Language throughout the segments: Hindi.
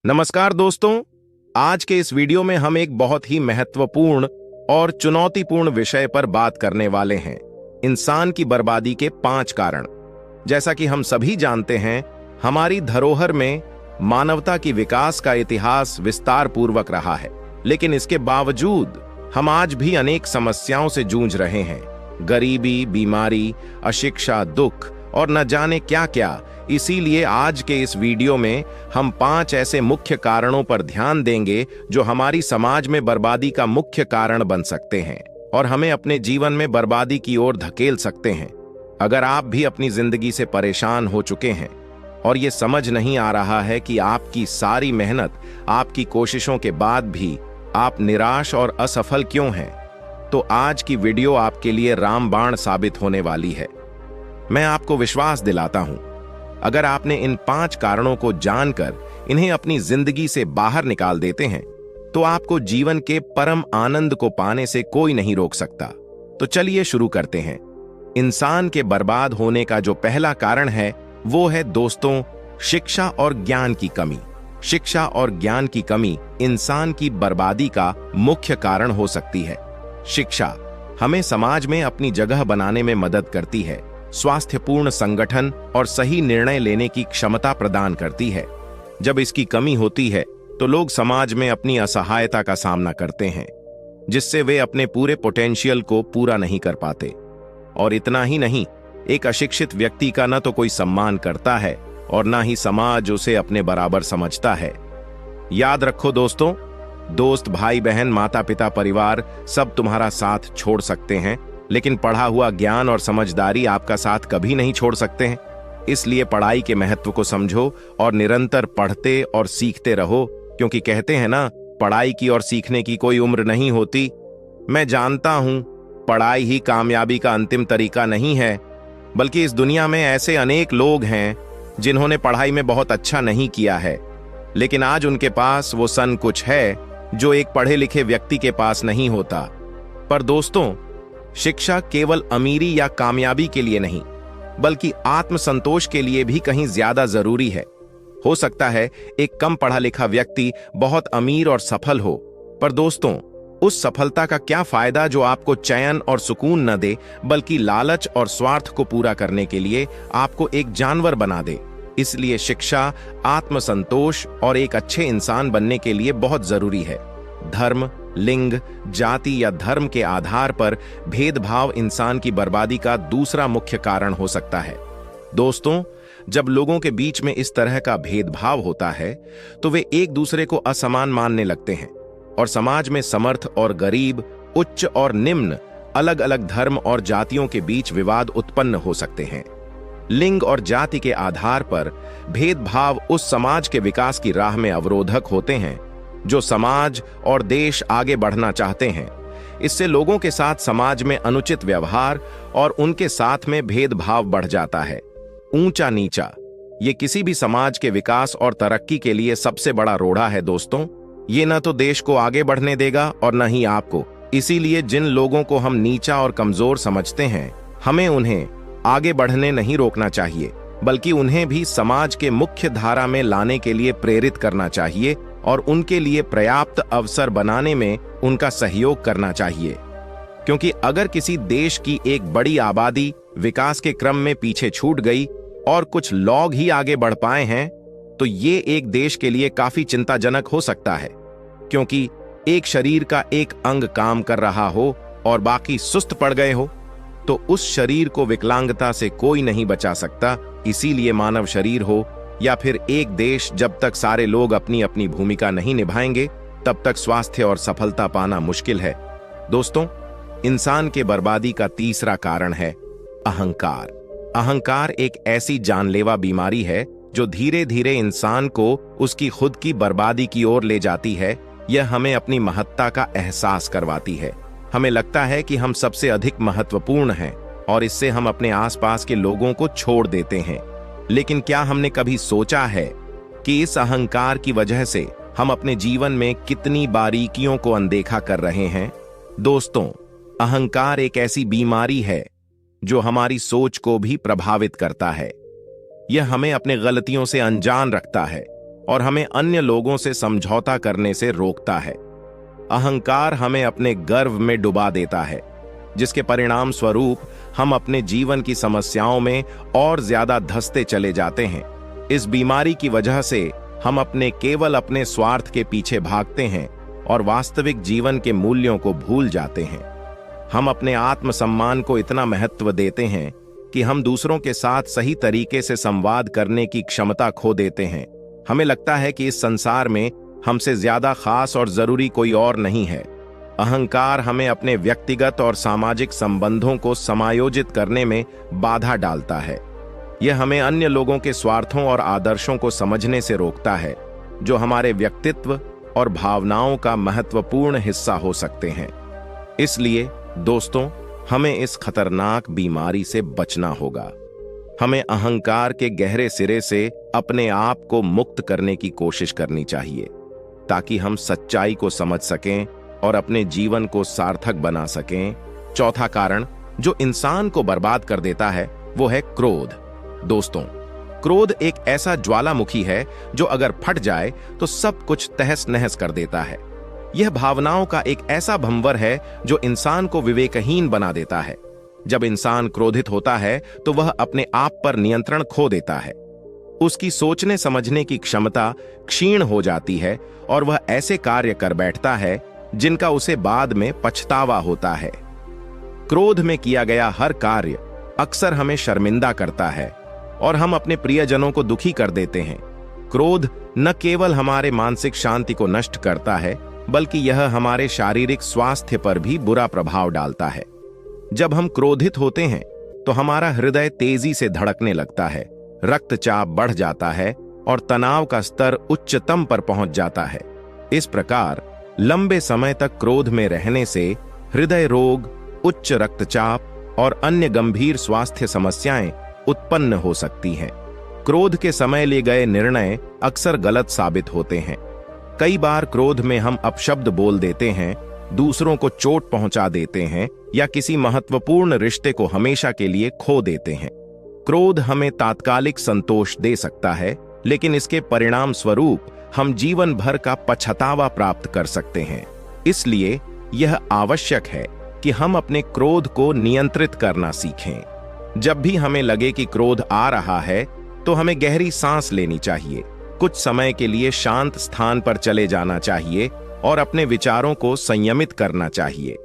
नमस्कार दोस्तों। आज के इस वीडियो में हम एक बहुत ही महत्वपूर्ण और चुनौतीपूर्ण विषय पर बात करने वाले हैं, इंसान की बर्बादी के 5 कारण। जैसा कि हम सभी जानते हैं, हमारी धरोहर में मानवता की विकास का इतिहास विस्तार पूर्वक रहा है, लेकिन इसके बावजूद हम आज भी अनेक समस्याओं से जूझ रहे हैं। गरीबी, बीमारी, अशिक्षा, दुख और न जाने क्या क्या। इसीलिए आज के इस वीडियो में हम 5 ऐसे मुख्य कारणों पर ध्यान देंगे जो हमारी समाज में बर्बादी का मुख्य कारण बन सकते हैं और हमें अपने जीवन में बर्बादी की ओर धकेल सकते हैं। अगर आप भी अपनी जिंदगी से परेशान हो चुके हैं और ये समझ नहीं आ रहा है कि आपकी सारी मेहनत, आपकी कोशिशों के बाद भी आप निराश और असफल क्यों हैं, तो आज की वीडियो आपके लिए रामबाण साबित होने वाली है। मैं आपको विश्वास दिलाता हूं, अगर आपने इन 5 कारणों को जानकर इन्हें अपनी जिंदगी से बाहर निकाल देते हैं, तो आपको जीवन के परम आनंद को पाने से कोई नहीं रोक सकता। तो चलिए शुरू करते हैं। इंसान के बर्बाद होने का जो पहला कारण है, वो है दोस्तों, शिक्षा और ज्ञान की कमी। शिक्षा और ज्ञान की कमी इंसान की बर्बादी का मुख्य कारण हो सकती है। शिक्षा हमें समाज में अपनी जगह बनाने में मदद करती है, स्वास्थ्यपूर्ण संगठन और सही निर्णय लेने की क्षमता प्रदान करती है। जब इसकी कमी होती है तो लोग समाज में अपनी असहायता का सामना करते हैं, जिससे वे अपने पूरे पोटेंशियल को पूरा नहीं कर पाते। और इतना ही नहीं, एक अशिक्षित व्यक्ति का न तो कोई सम्मान करता है और न ही समाज उसे अपने बराबर समझता है। याद रखो दोस्तों, दोस्त, भाई बहन, माता पिता, परिवार सब तुम्हारा साथ छोड़ सकते हैं, लेकिन पढ़ा हुआ ज्ञान और समझदारी आपका साथ कभी नहीं छोड़ सकते हैं। इसलिए पढ़ाई के महत्व को समझो और निरंतर पढ़ते और सीखते रहो, क्योंकि कहते हैं ना, पढ़ाई की और सीखने की कोई उम्र नहीं होती। मैं जानता हूं, पढ़ाई ही कामयाबी का अंतिम तरीका नहीं है, बल्कि इस दुनिया में ऐसे अनेक लोग हैं जिन्होंने पढ़ाई में बहुत अच्छा नहीं किया है, लेकिन आज उनके पास वो सन कुछ है जो एक पढ़े लिखे व्यक्ति के पास नहीं होता। पर दोस्तों, शिक्षा केवल अमीरी या कामयाबी के लिए नहीं, बल्कि आत्मसंतोष के लिए भी कहीं ज्यादा जरूरी है। हो सकता है एक कम पढ़ा लिखा व्यक्ति बहुत अमीर और सफल हो, पर दोस्तों, उस सफलता का क्या फायदा जो आपको चैन और सुकून न दे, बल्कि लालच और स्वार्थ को पूरा करने के लिए आपको एक जानवर बना दे। इसलिए शिक्षा आत्मसंतोष और एक अच्छे इंसान बनने के लिए बहुत जरूरी है। धर्म, लिंग, जाति या धर्म के आधार पर भेदभाव इंसान की बर्बादी का दूसरा मुख्य कारण हो सकता है। दोस्तों, जब लोगों के बीच में इस तरह का भेदभाव होता है, तो वे एक दूसरे को असमान मानने लगते हैं और समाज में समर्थ और गरीब, उच्च और निम्न, अलग अलग धर्म और जातियों के बीच विवाद उत्पन्न हो सकते हैं। लिंग और जाति के आधार पर भेदभाव उस समाज के विकास की राह में अवरोधक होते हैं जो समाज और देश आगे बढ़ना चाहते हैं। इससे लोगों के साथ समाज में अनुचित व्यवहार और उनके साथ में भेदभाव बढ़ जाता है। ऊंचा नीचा, ये किसी भी समाज के विकास और तरक्की के लिए सबसे बड़ा रोड़ा है दोस्तों। ये न तो देश को आगे बढ़ने देगा और न ही आपको। इसीलिए जिन लोगों को हम नीचा और कमजोर समझते हैं, हमें उन्हें आगे बढ़ने नहीं रोकना चाहिए, बल्कि उन्हें भी समाज के मुख्य धारा में लाने के लिए प्रेरित करना चाहिए और उनके लिए पर्याप्त अवसर बनाने में उनका सहयोग करना चाहिए। क्योंकि अगर किसी देश की एक बड़ी आबादी विकास के क्रम में पीछे छूट गई और कुछ लोग ही आगे बढ़ पाए हैं, तो ये एक देश के लिए काफी चिंताजनक हो सकता है। क्योंकि एक शरीर का एक अंग काम कर रहा हो और बाकी सुस्त पड़ गए हो, तो उस शरीर को विकलांगता से कोई नहीं बचा सकता। इसीलिए मानव शरीर हो या फिर एक देश, जब तक सारे लोग अपनी अपनी भूमिका नहीं निभाएंगे, तब तक स्वास्थ्य और सफलता पाना मुश्किल है। दोस्तों, इंसान के बर्बादी का तीसरा कारण है अहंकार। अहंकार एक ऐसी जानलेवा बीमारी है जो धीरे धीरे इंसान को उसकी खुद की बर्बादी की ओर ले जाती है। यह हमें अपनी महत्ता का एहसास करवाती है। हमें लगता है कि हम सबसे अधिक महत्वपूर्ण हैं और इससे हम अपने आसपास के लोगों को छोड़ देते हैं। लेकिन क्या हमने कभी सोचा है कि इस अहंकार की वजह से हम अपने जीवन में कितनी बारीकियों को अनदेखा कर रहे हैं? दोस्तों, अहंकार एक ऐसी बीमारी है जो हमारी सोच को भी प्रभावित करता है। यह हमें अपने गलतियों से अनजान रखता है और हमें अन्य लोगों से समझौता करने से रोकता है। अहंकार हमें अपने गर्व में डुबा देता है, जिसके परिणाम स्वरूप हम अपने जीवन की समस्याओं में और ज्यादा धंसते चले जाते हैं। इस बीमारी की वजह से हम केवल अपने स्वार्थ के पीछे भागते हैं और वास्तविक जीवन के मूल्यों को भूल जाते हैं। हम अपने आत्मसम्मान को इतना महत्व देते हैं कि हम दूसरों के साथ सही तरीके से संवाद करने की क्षमता खो देते हैं। हमें लगता है कि इस संसार में हमसे ज्यादा खास और जरूरी कोई और नहीं है। अहंकार हमें अपने व्यक्तिगत और सामाजिक संबंधों को समायोजित करने में बाधा डालता है। यह हमें अन्य लोगों के स्वार्थों और आदर्शों को समझने से रोकता है, जो हमारे व्यक्तित्व और भावनाओं का महत्वपूर्ण हिस्सा हो सकते हैं। इसलिए दोस्तों, हमें इस खतरनाक बीमारी से बचना होगा। हमें अहंकार के गहरे सिरे से अपने आप को मुक्त करने की कोशिश करनी चाहिए, ताकि हम सच्चाई को समझ सकें और अपने जीवन को सार्थक बना सकें। चौथा कारण जो इंसान को बर्बाद कर देता है वो है क्रोध। दोस्तों, क्रोध एक ऐसा ज्वालामुखी है जो अगर फट जाए तो सब कुछ तहस नहस कर देता है। यह भावनाओं का एक ऐसा भंवर है जो इंसान को विवेकहीन बना देता है। जब इंसान क्रोधित होता है तो वह अपने आप पर नियंत्रण खो देता है। उसकी सोचने समझने की क्षमता क्षीण हो जाती है और वह ऐसे कार्य कर बैठता है जिनका उसे बाद में पछतावा होता है। क्रोध में किया गया हर कार्य अक्सर हमें शर्मिंदा करता है और हम अपने प्रियजनों को दुखी कर देते हैं। क्रोध न केवल हमारे मानसिक शांति को नष्ट करता है, बल्कि यह हमारे शारीरिक स्वास्थ्य पर भी बुरा प्रभाव डालता है। जब हम क्रोधित होते हैं तो हमारा हृदय तेजी से धड़कने लगता है, रक्तचाप बढ़ जाता है और तनाव का स्तर उच्चतम पर पहुंच जाता है। इस प्रकार लंबे समय तक क्रोध में रहने से हृदय रोग, उच्च रक्तचाप और अन्य गंभीर स्वास्थ्य समस्याएं उत्पन्न हो सकती हैं। क्रोध के समय लिए गए निर्णय अक्सर गलत साबित होते हैं। कई बार क्रोध में हम अपशब्द बोल देते हैं, दूसरों को चोट पहुंचा देते हैं या किसी महत्वपूर्ण रिश्ते को हमेशा के लिए खो देते हैं। क्रोध हमें तात्कालिक संतोष दे सकता है, लेकिन इसके परिणाम स्वरूप हम जीवन भर का पछतावा प्राप्त कर सकते हैं। इसलिए यह आवश्यक है कि हम अपने क्रोध को नियंत्रित करना सीखें। जब भी हमें लगे कि क्रोध आ रहा है तो हमें गहरी सांस लेनी चाहिए, कुछ समय के लिए शांत स्थान पर चले जाना चाहिए और अपने विचारों को संयमित करना चाहिए।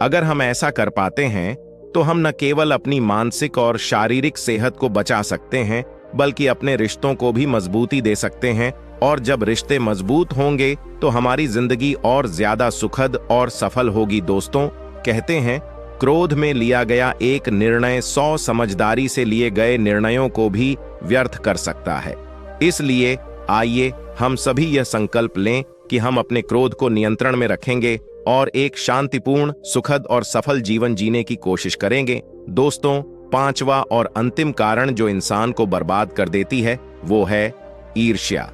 अगर हम ऐसा कर पाते हैं तो हम न केवल अपनी मानसिक और शारीरिक सेहत को बचा सकते हैं, बल्कि अपने रिश्तों को भी मजबूती दे सकते हैं। और जब रिश्ते मजबूत होंगे तो हमारी जिंदगी और ज्यादा सुखद और सफल होगी। दोस्तों, कहते हैं क्रोध में लिया गया एक निर्णय 100 समझदारी से लिए गए निर्णयों को भी व्यर्थ कर सकता है। इसलिए आइए हम सभी यह संकल्प लें कि हम अपने क्रोध को नियंत्रण में रखेंगे और एक शांतिपूर्ण, सुखद और सफल जीवन जीने की कोशिश करेंगे। दोस्तों, पांचवा और अंतिम कारण जो इंसान को बर्बाद कर देती है वो है ईर्ष्या।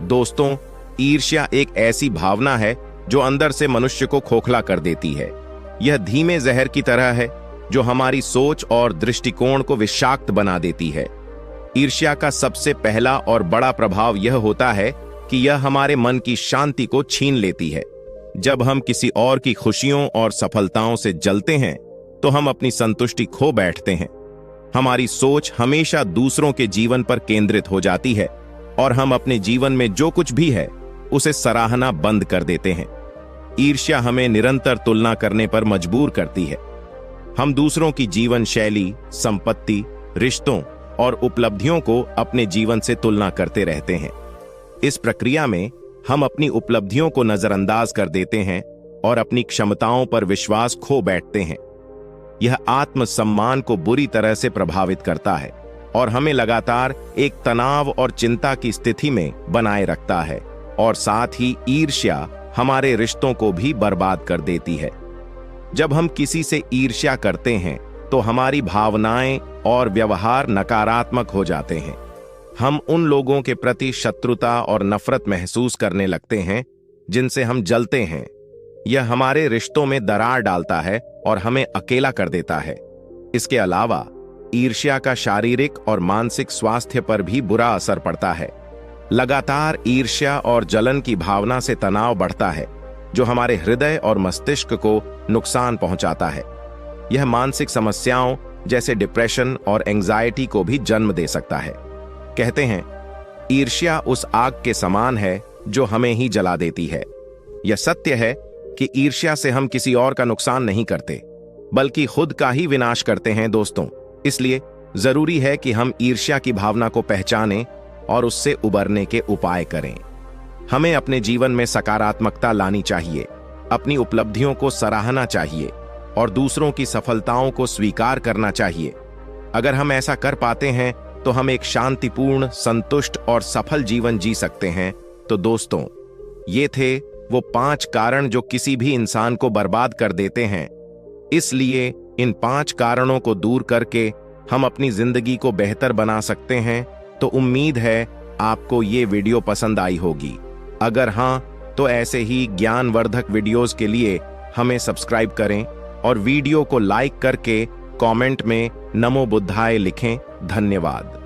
दोस्तों, ईर्ष्या एक ऐसी भावना है जो अंदर से मनुष्य को खोखला कर देती है। यह धीमे जहर की तरह है जो हमारी सोच और दृष्टिकोण को विषाक्त बना देती है। ईर्ष्या का सबसे पहला और बड़ा प्रभाव यह होता है कि यह हमारे मन की शांति को छीन लेती है। जब हम किसी और की खुशियों और सफलताओं से जलते हैं तो हम अपनी संतुष्टि खो बैठते हैं। हमारी सोच हमेशा दूसरों के जीवन पर केंद्रित हो जाती है और हम अपने जीवन में जो कुछ भी है उसे सराहना बंद कर देते हैं। ईर्ष्या हमें निरंतर तुलना करने पर मजबूर करती है। हम दूसरों की जीवन शैली, संपत्ति, रिश्तों और उपलब्धियों को अपने जीवन से तुलना करते रहते हैं। इस प्रक्रिया में हम अपनी उपलब्धियों को नजरअंदाज कर देते हैं और अपनी क्षमताओं पर विश्वास खो बैठते हैं। यह आत्मसम्मान को बुरी तरह से प्रभावित करता है और हमें लगातार एक तनाव और चिंता की स्थिति में बनाए रखता है, और साथ ही ईर्ष्या हमारे रिश्तों को भी बर्बाद कर देती है। जब हम किसी से ईर्ष्या करते हैं तो हमारी भावनाएं और व्यवहार नकारात्मक हो जाते हैं। हम उन लोगों के प्रति शत्रुता और नफरत महसूस करने लगते हैं जिनसे हम जलते हैं। यह हमारे रिश्तों में दरार डालता है और हमें अकेला कर देता है। इसके अलावा ईर्ष्या का शारीरिक और मानसिक स्वास्थ्य पर भी बुरा असर पड़ता है। लगातार ईर्ष्या और जलन की भावना से तनाव बढ़ता है, जो हमारे हृदय और मस्तिष्क को नुकसान पहुंचाता है। यह मानसिक समस्याओं जैसे डिप्रेशन और एंजाइटी को भी जन्म दे सकता है। कहते हैं, ईर्ष्या उस आग के समान है जो हमें ही जला देती है। यह सत्य है कि ईर्ष्या से हम किसी और का नुकसान नहीं करते, बल्कि खुद का ही विनाश करते हैं दोस्तों। इसलिए जरूरी है कि हम ईर्ष्या की भावना को पहचानें और उससे उबरने के उपाय करें। हमें अपने जीवन में सकारात्मकता लानी चाहिए, अपनी उपलब्धियों को सराहना चाहिए और दूसरों की सफलताओं को स्वीकार करना चाहिए। अगर हम ऐसा कर पाते हैं तो हम एक शांतिपूर्ण, संतुष्ट और सफल जीवन जी सकते हैं। तो दोस्तों, ये थे वो 5 कारण जो किसी भी इंसान को बर्बाद कर देते हैं। इसलिए इन 5 कारणों को दूर करके हम अपनी जिंदगी को बेहतर बना सकते हैं। तो उम्मीद है आपको ये वीडियो पसंद आई होगी। अगर हाँ, तो ऐसे ही ज्ञानवर्धक वीडियोस के लिए हमें सब्सक्राइब करें और वीडियो को लाइक करके कमेंट में नमो बुद्धाय लिखें। धन्यवाद।